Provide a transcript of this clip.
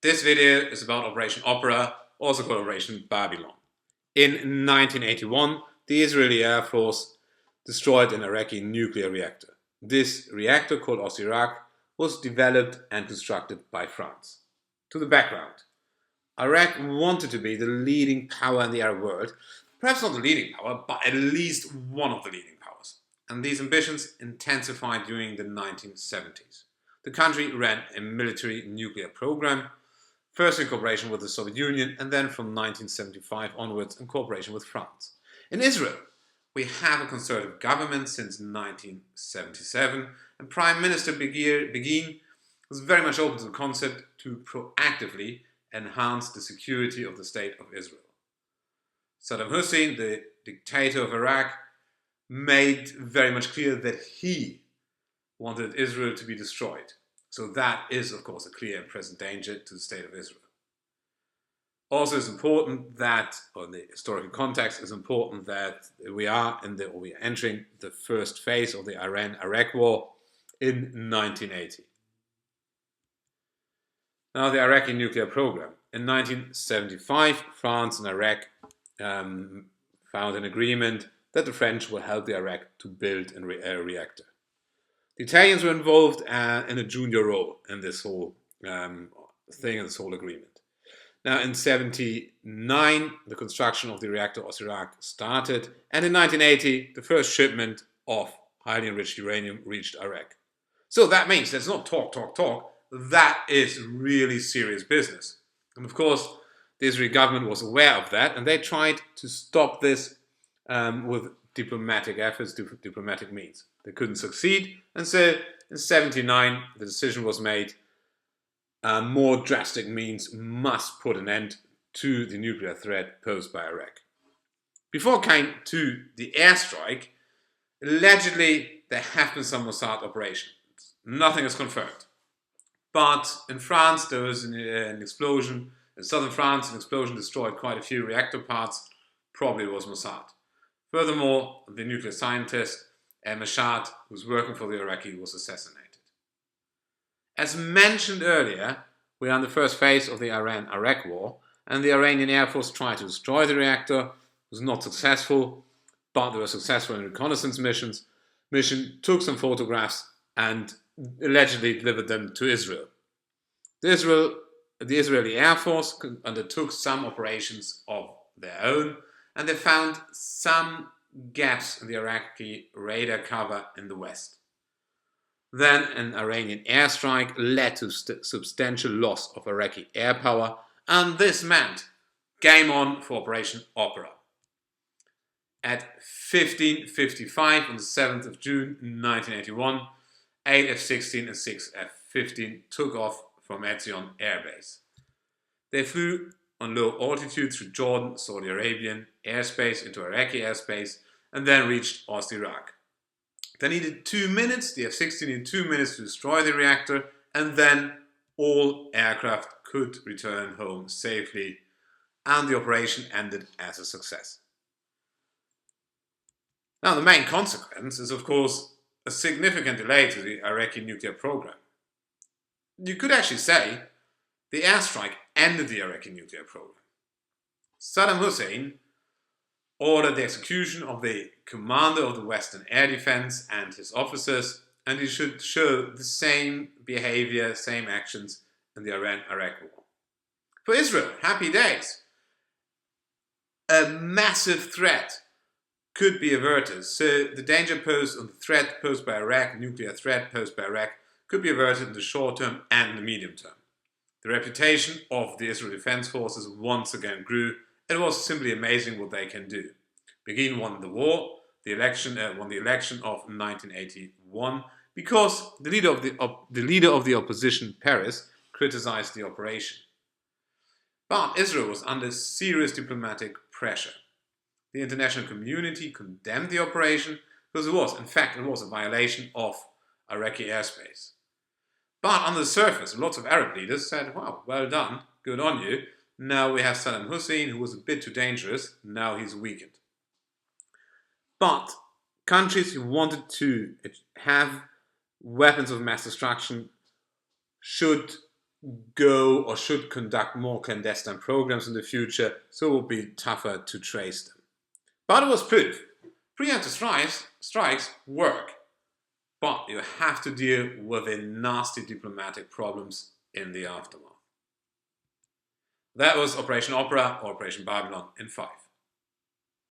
This video is about Operation Opera, also called Operation Babylon. In 1981, the Israeli Air Force destroyed an Iraqi nuclear reactor. This reactor, called Iraqi, was developed and constructed by France. To the background, Iraq wanted to be the leading power in the Arab world, perhaps not the leading power, but at least one of the leading powers. And these ambitions intensified during the 1970s. The country ran a military nuclear program, first in cooperation with the Soviet Union, and then from 1975 onwards in cooperation with France. In Israel, we have a conservative government since 1977, and Prime Minister Begin was very much open to the concept to proactively enhance the security of the State of Israel. Saddam Hussein, the dictator of Iraq, made very much clear that he wanted Israel to be destroyed. So that is, of course, a clear and present danger to the State of Israel. Also, it's important that, or in the historical context, it's important that we are entering the first phase of the Iran-Iraq war in 1980. Now, the Iraqi nuclear program. In 1975, France and Iraq found an agreement that the French will help the Iraq to build a reactor. The Italians were involved in a junior role in this whole thing, in this whole agreement. Now, in 1979, the construction of the reactor Iraqi started, and in 1980, the first shipment of highly enriched uranium reached Iraq. So that means that's not talk. That is really serious business. And of course, the Israeli government was aware of that, and they tried to stop this with diplomatic efforts, diplomatic means. They couldn't succeed, and so in 1979, the decision was made. More drastic means must put an end to the nuclear threat posed by Iraq. Before coming to the airstrike, allegedly there have been some Mossad operations. Nothing is confirmed. But in France, there was an explosion. In southern France, an explosion destroyed quite a few reactor parts. Probably it was Mossad. Furthermore, the nuclear scientist Mashhad, who was working for the Iraqi, was assassinated. As mentioned earlier, we are in the first phase of the Iran-Iraq war, and the Iranian Air Force tried to destroy the reactor. It was not successful, but they were successful in reconnaissance mission, took some photographs, and allegedly delivered them to Israel. The Israeli Air Force undertook some operations of their own, and they found some gaps in the Iraqi radar cover in the west. Then an Iranian airstrike led to substantial loss of Iraqi air power, and this meant game on for Operation Opera. At 15:55 on the 7th of June 1981, 8 F-16 and 6 F-15 took off from Etzion Air Base. They flew on low altitude through Jordan, Saudi Arabian airspace into Iraqi airspace, and then reached Iraq. They needed 2 minutes, the F-16 needed 2 minutes to destroy the reactor, and then all aircraft could return home safely, and the operation ended as a success. Now, the main consequence is, of course, a significant delay to the Iraqi nuclear program. You could actually say the airstrike ended the Iraqi nuclear program. Saddam Hussein ordered the execution of the commander of the Western Air Defense and his officers, and he should show the same behavior, same actions in the Iran-Iraq war. For Israel, happy days. A massive threat could be averted. So the danger posed, or the threat posed by Iraq, nuclear threat posed by Iraq, could be averted in the short term and the medium term. The reputation of the Israel Defense Forces once again grew. It was simply amazing what they can do. Begin won the war, won the election of 1981 because the leader of the opposition, Peres, criticized the operation. But Israel was under serious diplomatic pressure. The international community condemned the operation because it was a violation of Iraqi airspace. But on the surface, lots of Arab leaders said, wow, well done, good on you. Now we have Saddam Hussein, who was a bit too dangerous. Now he's weakened. But countries who wanted to have weapons of mass destruction should go or should conduct more clandestine programs in the future, so it will be tougher to trace them. But it was proof. Preemptive strikes work, but you have to deal with the nasty diplomatic problems in the aftermath. That was Operation Opera or Operation Babylon in 5.